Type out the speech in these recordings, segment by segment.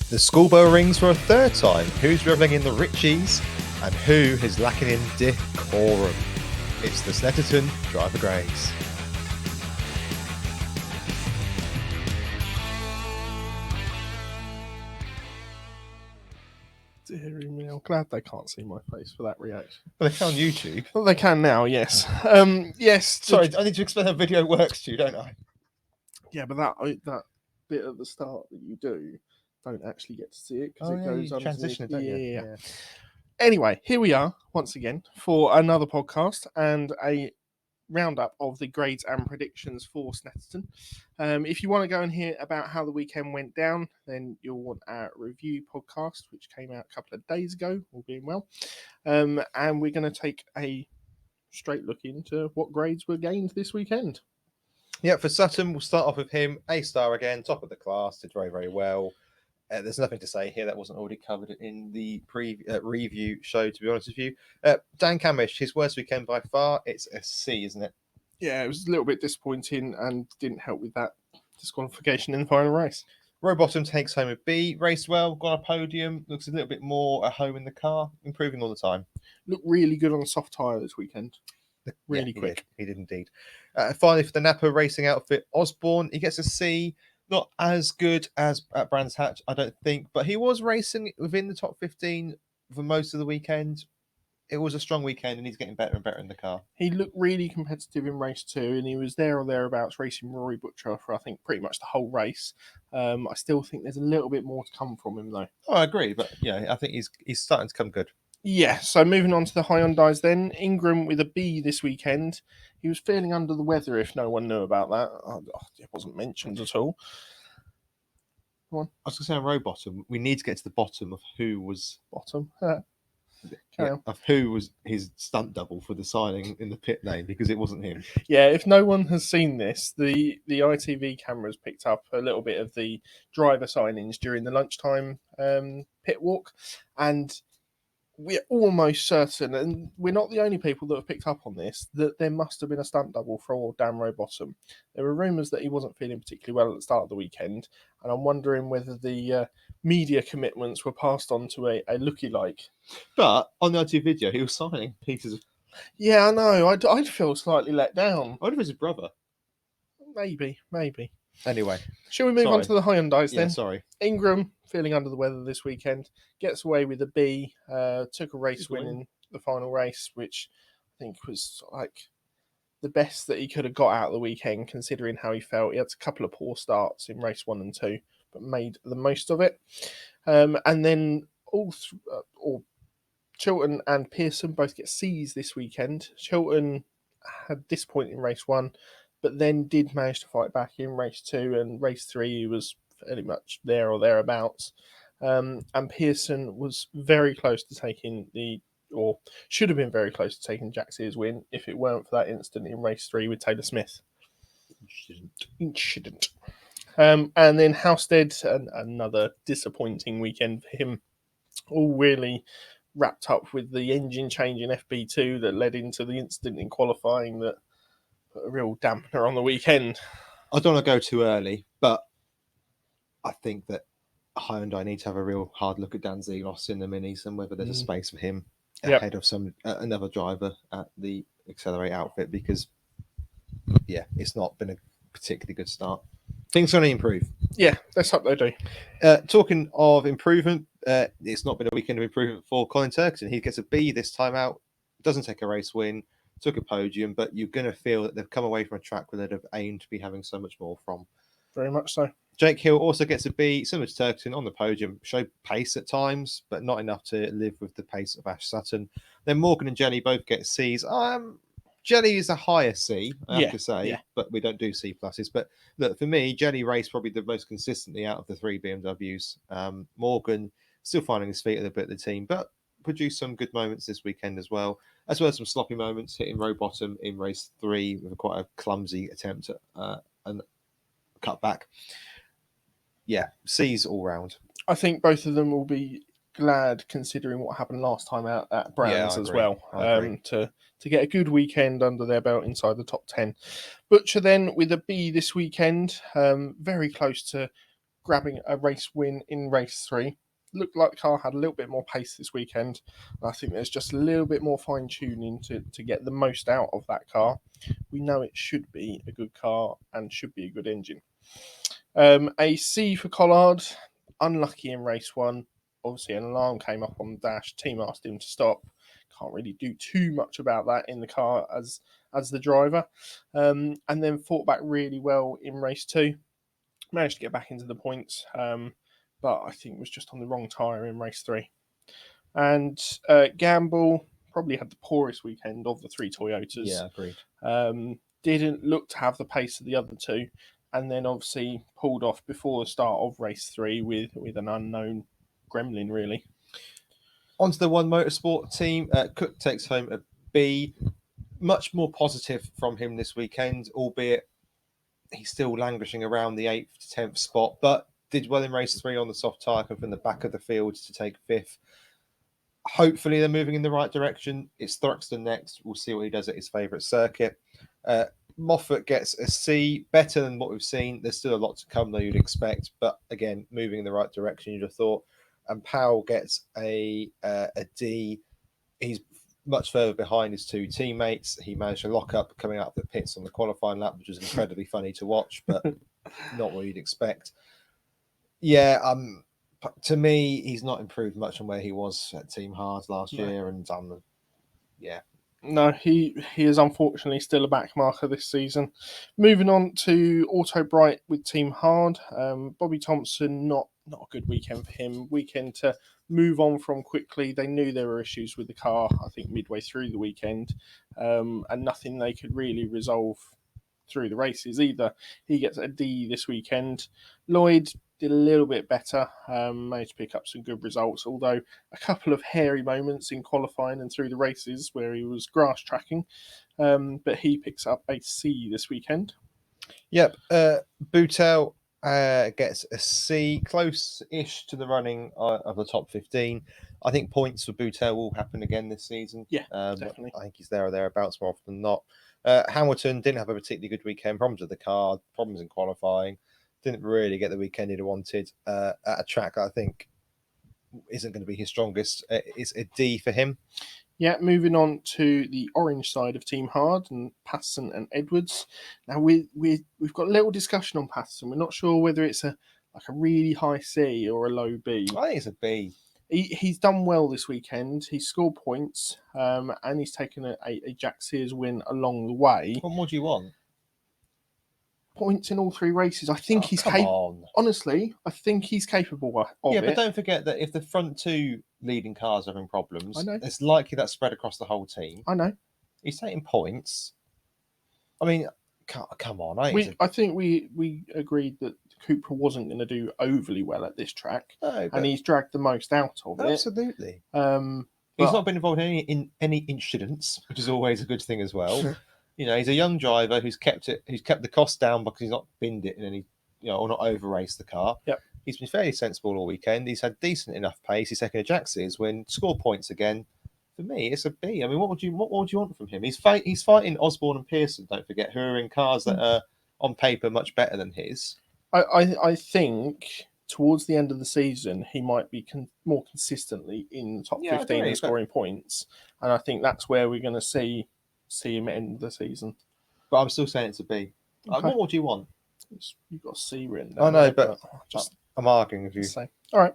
The school bell rings for a third time. Who's reveling in the richies and who is lacking in decorum? It's the Snetterton Driver Grades. Dear me, I'm glad they can't see my face for that reaction. Well, they can on YouTube. Well, they can now, yes. Yes. Sorry, I need to explain how video works to you, don't I? Yeah, but that bit at the start that you don't actually get to see it because it goes you transition it, don't you? Yeah. Anyway, here we are once again for another podcast and a roundup of the grades and predictions for Snetterton. If you want to go and hear about how the weekend went down, then you'll want our review podcast, which came out a couple of days ago, all being well. And we're going to take a straight look into what grades were gained this weekend. Yeah, for Sutton, we'll start off with him. A-star again, top of the class, did very, very well. There's nothing to say here that wasn't already covered in the review show, to be honest with you. Dan Camish, his worst weekend by far. It's a C, isn't it? Yeah, it was a little bit disappointing and didn't help with that disqualification in the final race. Rowbottom takes home a B. Raced well, got a podium, looks a little bit more at home in the car, improving all the time. Looked really good on the soft tyre this weekend. Really quick. He did indeed. Finally, for the Napa racing outfit, Osborne, he gets a C. Not as good as at Brands Hatch, I don't think, but he was racing within the top 15 for most of the weekend. It was a strong weekend, and he's getting better and better in the car. He looked really competitive in race 2, and he was there or thereabouts racing Rory Butcher for, I think, pretty much the whole race. I still think there's a little bit more to come from him, though. Oh, I agree, but yeah, I think he's starting to come good. Yeah, so moving on to the Hyundais then. Ingram with a B this weekend. He was feeling under the weather, if no one knew about that. It wasn't mentioned at all. Go on. I was going to say on Rowbottom, we need to get to the bottom of who was... Bottom. Of who was his stunt double for the signing in the pit lane, because it wasn't him. Yeah, if no one has seen this, the ITV cameras picked up a little bit of the driver signings during the lunchtime pit walk, and we're almost certain, and we're not the only people that have picked up on this, that there must have been a stunt double for Dan Rowbottom. There were rumours that he wasn't feeling particularly well at the start of the weekend, and I'm wondering whether the media commitments were passed on to a looky-like. But on the ITV video, he was signing pieces of... Yeah, I know. I'd feel slightly let down. I wonder if it's his brother. Maybe. Anyway. Shall we move on to the Hyundais then? Yeah, sorry. Ingram, feeling under the weather this weekend, gets away with a B, took a race win in the final race, which I think was like the best that he could have got out of the weekend, considering how he felt. He had a couple of poor starts in race 1 and 2, but made the most of it. And then Chilton and Pearson both get C's this weekend. Chilton had disappointing race 1, but then did manage to fight back in race 2, and race 3 he was fairly much there or thereabouts. And Pearson was very close to taking or should have been very close to taking Jack Sears' win if it weren't for that incident in race 3 with Taylor Smith. Shouldn't. And then Halstead, another disappointing weekend for him. All really wrapped up with the engine change in FB2 that led into the incident in qualifying that put a real dampener on the weekend. I don't want to go too early, but I think that Hyundai need to have a real hard look at Dan Zelos in the minis and whether there's a space for him ahead of another driver at the Accelerate outfit, because it's not been a particularly good start. Things are going to improve. Yeah, let's hope they do. Talking of improvement, it's not been a weekend of improvement for Colin Turkington. He gets a B this time out, doesn't take a race win, took a podium, but you're going to feel that they've come away from a track where they'd have aimed to be having so much more from. Very much so. Jake Hill also gets a B, similar to Turkington, on the podium. Showed pace at times, but not enough to live with the pace of Ash Sutton. Then Morgan and Jelly both get C's. Jelly is a higher C, I have to say, but we don't do C pluses. But look, for me, Jelly raced probably the most consistently out of the 3 BMWs. Morgan still finding his feet a little bit of the team, but produced some good moments this weekend as well as some sloppy moments, hitting Rowbottom in race 3 with quite a clumsy attempt at a cutback. Yeah, C's all round. I think both of them will be glad, considering what happened last time out at Brands as well, to get a good weekend under their belt inside the top 10. Butcher then with a B this weekend, very close to grabbing a race win in race 3. Looked like the car had a little bit more pace this weekend. I think there's just a little bit more fine tuning to get the most out of that car. We know it should be a good car and should be a good engine. A C for Collard, unlucky in race 1. Obviously, an alarm came up on the dash. Team asked him to stop. Can't really do too much about that in the car as the driver. And then fought back really well in race 2. Managed to get back into the points, but I think was just on the wrong tyre in race 3. And Gamble probably had the poorest weekend of the 3 Toyotas. Yeah, agreed. Didn't look to have the pace of the other 2, and then obviously pulled off before the start of race 3 with an unknown gremlin, really. Onto the One Motorsport team. Cook takes home a B. Much more positive from him this weekend, albeit he's still languishing around the 8th to 10th spot, but did well in race 3 on the soft tyre, come from the back of the field to take 5th. Hopefully they're moving in the right direction. It's Thruxton next. We'll see what he does at his favourite circuit. Moffat gets a C, better than what we've seen. There's still a lot to come, though, you'd expect, but again, moving in the right direction, you'd have thought. And Powell gets a D. He's much further behind his 2 teammates. He managed to lock up coming out of the pits on the qualifying lap, which was incredibly funny to watch, but not what you'd expect. Yeah, to me, he's not improved much on where he was at Team Hard last year, and yeah. No, he is unfortunately still a back marker this season. Moving on to Auto Bright with Team Hard. Bobby Thompson, not a good weekend for him. Weekend to move on from quickly. They knew there were issues with the car, I think, midway through the weekend, and nothing they could really resolve through the races either. He gets a D this weekend. Lloyd did a little bit better, managed to pick up some good results, although a couple of hairy moments in qualifying and through the races where he was grass tracking, but he picks up a C this weekend. Yep, Boutel gets a C, close-ish to the running of the top 15. I think points for Boutel will happen again this season. Yeah, definitely. I think he's there or thereabouts more often than not. Hamilton didn't have a particularly good weekend. Problems with the car, problems in qualifying. Didn't really get the weekend he'd wanted at a track that I think isn't going to be his strongest. It's a D for him. Yeah, moving on to the orange side of Team Hard and Patterson and Edwards. Now we've got a little discussion on Patterson. We're not sure whether it's a really high C or a low B. I think it's a B. He's done well this weekend. He's scored points, and he's taken a Jack Sears win along the way. What more do you want? Points in all 3 races. I think he's capable. Honestly, I think he's capable of yeah, it. But don't forget that if the front 2 leading cars are having problems, I know. it's likely that's spread across the whole team. I know. He's taking points. I mean, come on. I think we agreed that Cooper wasn't going to do overly well at this track, and he's dragged the most out of it. Absolutely. He's not been involved in any incidents, which is always a good thing as well. He's a young driver who's kept the cost down because he's not binned it in any, or not over raced the car. Yep. He's been fairly sensible all weekend. He's had decent enough pace. He's taken a Jack Sears win, score points again. For me, it's a B. I mean, what would you want from him? He's fighting Osborne and Pearson. Don't forget, who are in cars that are on paper much better than his. I think towards the end of the season he might be more consistently in the top 15 and scoring points, and I think that's where we're going to see him end the season. But I'm still saying it's a B. Okay. What more do you want? You've got a C written down. I know, but I'm arguing with you. All right.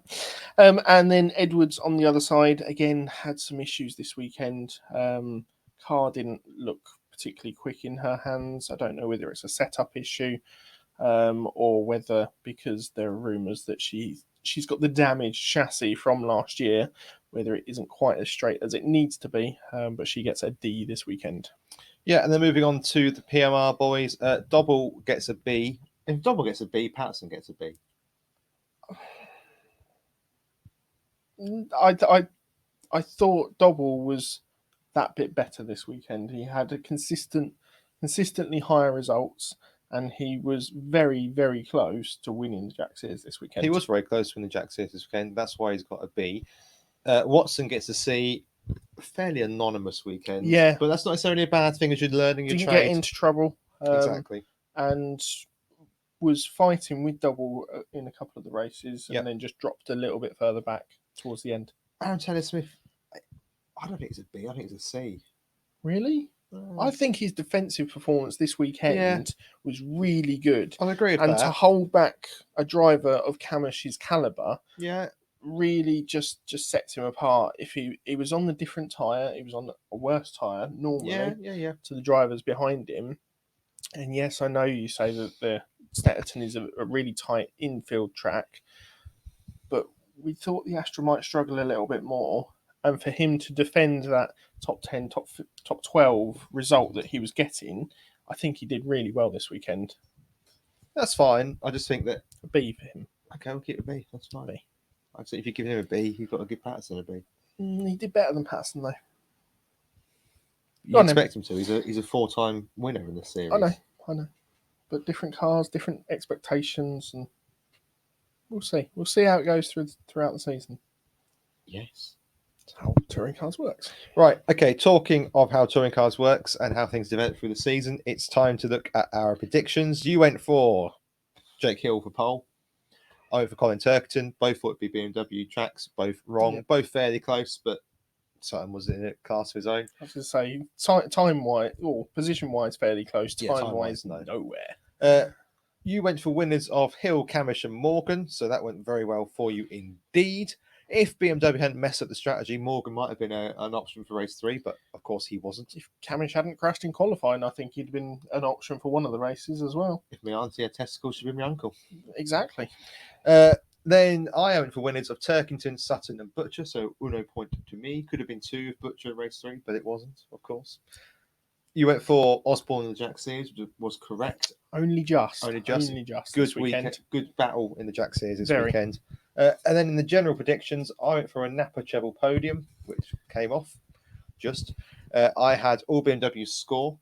And then Edwards on the other side, again, had some issues this weekend. Car didn't look particularly quick in her hands. I don't know whether it's a setup issue or whether because there are rumours that she's got the damaged chassis from last year, whether it isn't quite as straight as it needs to be, but she gets a D this weekend. Yeah, and then moving on to the PMR boys, Dobble gets a B. If Dobble gets a B, Patterson gets a B. I thought Dobble was that bit better this weekend. He had a consistently higher results, and he was very, very close to winning the Jack Sears this weekend. He was very close to winning the Jack Sears this weekend. That's why he's got a B. Watson gets a C. Fairly anonymous weekend. Yeah. But that's not necessarily a bad thing as you're learning your trade. Didn't get into trouble. Exactly. And was fighting with double in a couple of the races, Yep. and then just dropped a little bit further back towards the end. Aaron Taylor-Smith, I don't think it's a B. I think it's a C. Really? I think his defensive performance this weekend was really good. I agree with And that. to hold back a driver of Camish's calibre Yeah. really just sets him apart. If he was on the different tyre, he was on a worse tyre normally Yeah. to the drivers behind him. And yes, I know you say that the Snetterton is a really tight infield track, but we thought the Astra might struggle a little bit more. And for him to defend that top 10, top 12 result that he was getting, I think he did really well this weekend. That's fine. I just think that A B for him. okay, we'll keep a B. That's fine. B. I'd say if you give him a B, you've got to give Patterson a B. He did better than Patterson, though. You expect him to. He's a 4-time winner in this series. I know. But different cars, different expectations, and we'll see. We'll see how it goes throughout the season. Yes. That's how touring cars works. Right. Okay. Talking of how touring cars works and how things develop through the season, it's time to look at our predictions. You went for Jake Hill for pole. I went for Colin Turkerton. Both thought it'd be BMW tracks. Both wrong. Yep. Both fairly close, but Sutton was in a class of his own. I was going to say, time-wise, or position-wise, fairly close. Time-wise, no. nowhere. You went for winners of Hill, Camish, and Morgan, so that went very well for you indeed. If BMW hadn't messed up the strategy, Morgan might have been an option for race 3, but of course he wasn't. If Camish hadn't crashed in qualifying, I think he'd been an option for one of the races as well. If my auntie had testicles, she'd be my uncle. Exactly. Then I went for winners of Turkington, Sutton, and Butcher, so Uno point to me. Could have been 2 if Butcher in race 3, but it wasn't, of course. You went for Osborne and the Jack Series, which was correct. Only just. Good this weekend. Good battle in the Jack Series this Very. weekend. And then in the general predictions, I went for a Napa Cheval podium, which came off. I had all BMW's score.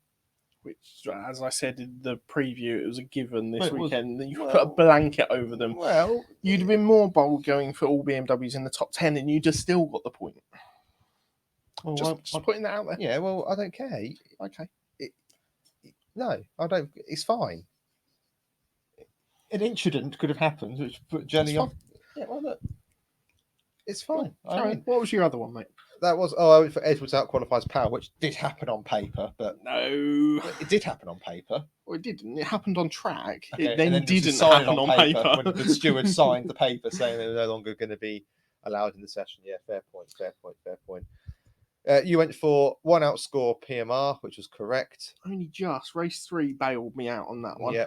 Which, as I said in the preview, it was a given this Well, weekend. You put a blanket over them. Well, You'd have been more bold going for all BMWs in the top 10, and you'd have still got the point. Just putting that out there. Yeah, well, I don't care. Okay. No, I don't. It's fine. An incident could have happened, which put Jenny off. Yeah, well, look. It's fine. What was your other one, mate? That was I went for Edwards out qualifies power, which did happen on paper, but no, it did happen on paper. Well, it didn't. It happened on track. Okay, It then didn't happen happen on paper. when the steward signed the paper saying they were no longer going to be allowed in the session. Yeah, fair point. You went for 1 outscore PMR, which was correct. Only just. Race 3 bailed me out on that one. Yeah.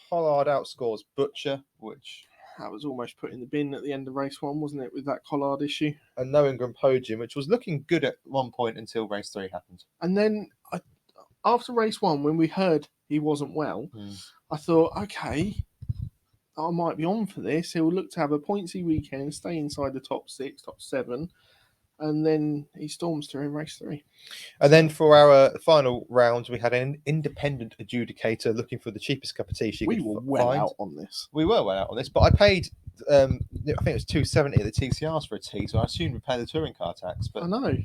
Collard outscores Butcher, which that was almost put in the bin at the end of race 1, wasn't it, with that Collard issue? A No Ingram podium, which was looking good at one point until race 3 happened. And then after race 1, when we heard he wasn't well, I thought, okay, I might be on for this. He'll look to have a pointsy weekend, stay inside the top 6, top 7, and then he storms through in race 3. And then for our final round, we had an independent adjudicator looking for the cheapest cup of tea she could were well find. out on this. We were well out on this, but I paid, I think it was $270 at the TCRs for a tea, so I assumed we'd pay the touring car tax, but I know.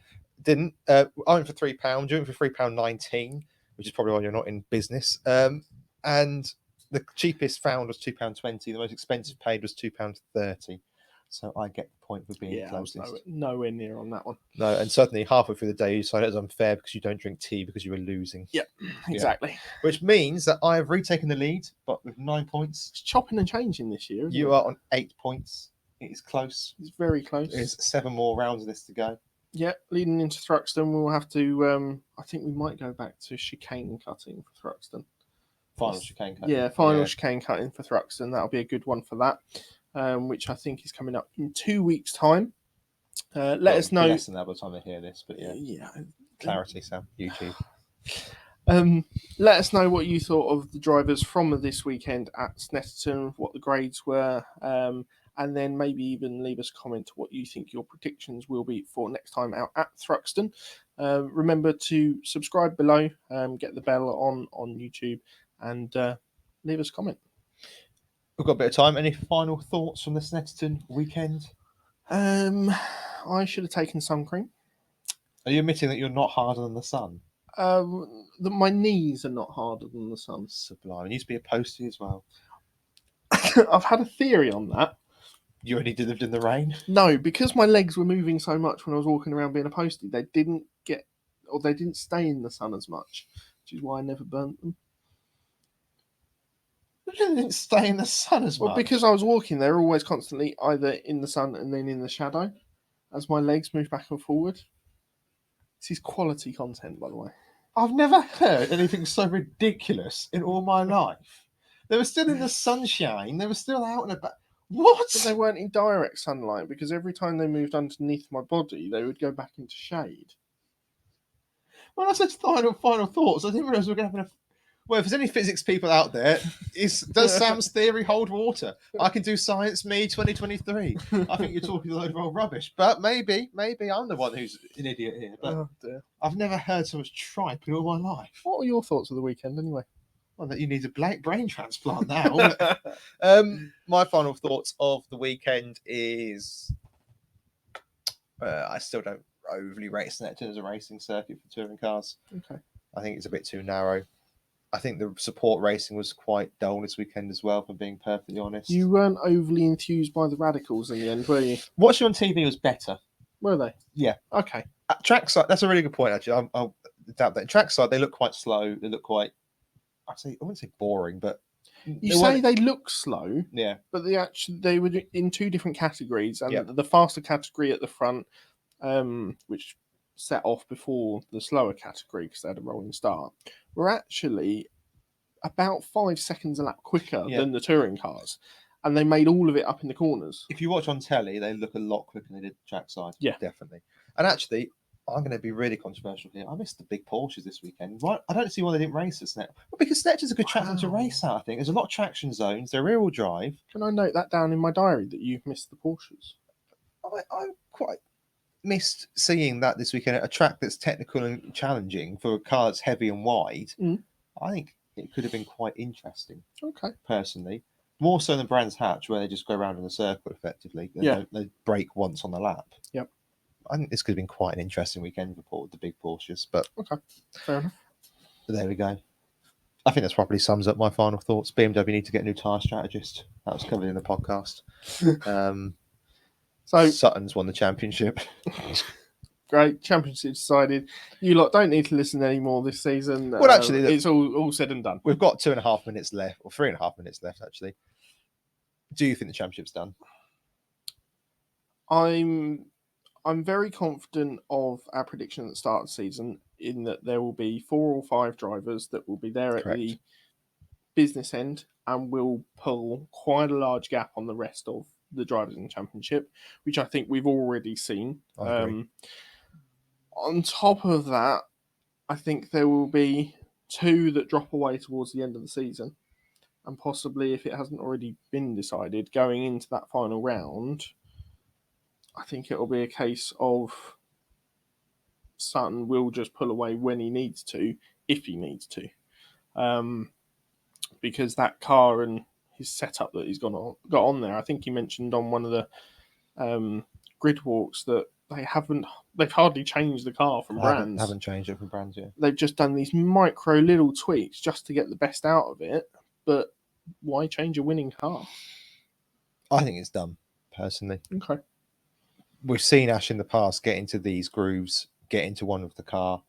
Didn't. I went for £3, you went for £3.19, which is probably why you're not in business. And the cheapest found was £2.20, the most expensive paid was £2.30. So I get the point for being closest. Nowhere near on that one. No, and certainly halfway through the day you decided it was unfair because you don't drink tea because you were losing. Yep, exactly. Yeah. Which means that I have retaken the lead, but with 9 points. It's chopping and changing this year, isn't it? You are on 8 points. It is close. It's very close. There's 7 more rounds of this to go. Yeah, leading into Thruxton, we'll have to... I think we might go back to chicane cutting for Thruxton. Final chicane cutting. Yeah, final chicane cutting for Thruxton. That'll be a good one for that. Which I think is coming up in 2 weeks' time. Let us know. Less than that by the time they hear this, but yeah. Clarity, Sam. YouTube. Let us know what you thought of the drivers from this weekend at Snetterton, what the grades were, and then maybe even leave us a comment what you think your predictions will be for next time out at Thruxton. Remember to subscribe below, get the bell on YouTube, and leave us a comment. We've got a bit of time. Any final thoughts from the Snetterton weekend? I should have taken sun cream. Are you admitting that you're not harder than the sun? My knees are not harder than the sun. Sublime. It used to be a postie as well. I've had a theory on that. You only lived in the rain. No, because my legs were moving so much when I was walking around being a postie, they didn't stay in the sun as much, which is why I never burnt them. They didn't stay in the sun as Well, much. because I was walking, they were always constantly either in the sun and then in the shadow as my legs moved back and forward. This is quality content, by the way. I've never heard anything so ridiculous in all my life. They were still in the sunshine. They were still out and about. What? But they weren't in direct sunlight because every time they moved underneath my body, they would go back into shade. When I said final thoughts, I didn't realise we were going to have Well, if there's any physics people out there, does Sam's theory hold water? I can do science me 2023. I think you're talking a load of old rubbish. But maybe I'm the one who's an idiot here. But Oh dear. I've never heard so much tripe in all my life. What were your thoughts of the weekend anyway? Well, that you need a brain transplant now. My final thoughts of the weekend is I still don't overly rate Snetterton as a racing circuit for touring cars. Okay. I think it's a bit too narrow. I think the support racing was quite dull this weekend as well, for being perfectly honest. You weren't overly enthused by the radicals in the end, were you? Watching on TV was better. Were they? Yeah. Okay. At trackside, that's a really good point, actually. I'll doubt that. Trackside, they look quite slow. They look quite, I wouldn't say boring, but... You say they look slow, yeah, but they were in two different categories, and Yep. the faster category at the front, which set off before the slower category because they had a rolling start, were actually about 5 seconds a lap quicker Yeah. than the touring cars, and they made all of it up in the corners. if you watch on telly, they look a lot quicker than they did trackside. Yeah. Definitely. And actually, I'm going to be really controversial here. I missed the big Porsches this weekend. Why? I don't see why they didn't race at Snetterton. Well, because Snetterton's a good track for them to Wow. race at, I think. There's a lot of traction zones. They're rear-wheel drive. Can I note that down in my diary that you've missed the Porsches? I quite missed seeing that this weekend at a track that's technical and challenging for a car that's heavy and wide. Mm. I think it could have been quite interesting, Okay. personally. More so than Brands Hatch, where they just go around in a circle effectively. They break once on the lap. Yep. I think this could have been quite an interesting weekend for the big Porsches, but Okay. Fair enough. there we go. I think that probably sums up my final thoughts. BMW need to get a new tyre strategist. That was covered in the podcast. So Sutton's won the championship. great, championship decided. You lot don't need to listen anymore this season. Well, actually, look, it's all said and done. We've got 2.5 minutes left, or 3.5 minutes left, actually. Do you think the championship's done? I'm very confident of our prediction at the start of the season in that there will be 4 or 5 drivers that will be there at Correct. the business end and will pull quite a large gap on the rest of the drivers in the championship, which I think we've already seen. I agree. On top of that, I think there will be 2 that drop away towards the end of the season, and possibly, if it hasn't already been decided, going into that final round, I think it'll be a case of Sutton will just pull away when he needs to, if he needs to. Because that car and his setup that he's got on there, I think he mentioned on one of the grid walks that they've hardly changed the car from Brands. Haven't changed it from Brands yet. They've just done these micro little tweaks just to get the best out of it. But why change a winning car? I think it's done, personally. Okay. We've seen Ash in the past get into these grooves, get into one of the car,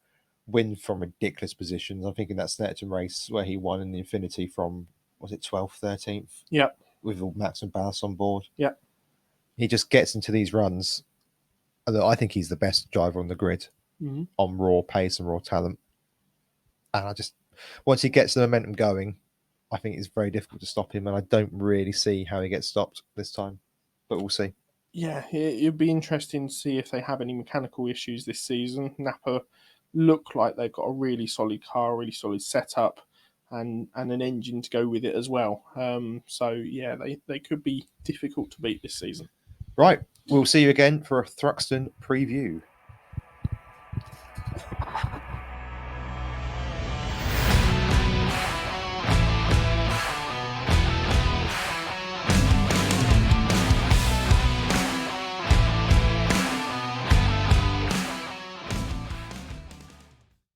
win from ridiculous positions. I'm thinking that Snetterton race where he won in the Infinity from, was it 12th, 13th? Yep. With all Max and Ballas on board. Yep. He just gets into these runs. I think he's the best driver on the grid on raw pace and raw talent. And once he gets the momentum going, I think it's very difficult to stop him. And I don't really see how he gets stopped this time. But we'll see. Yeah, it'd be interesting to see if they have any mechanical issues this season. Napa look like they've got a really solid car, really solid setup, and an engine to go with it as well. So yeah, they could be difficult to beat this season. Right, we'll see you again for a Thruxton preview.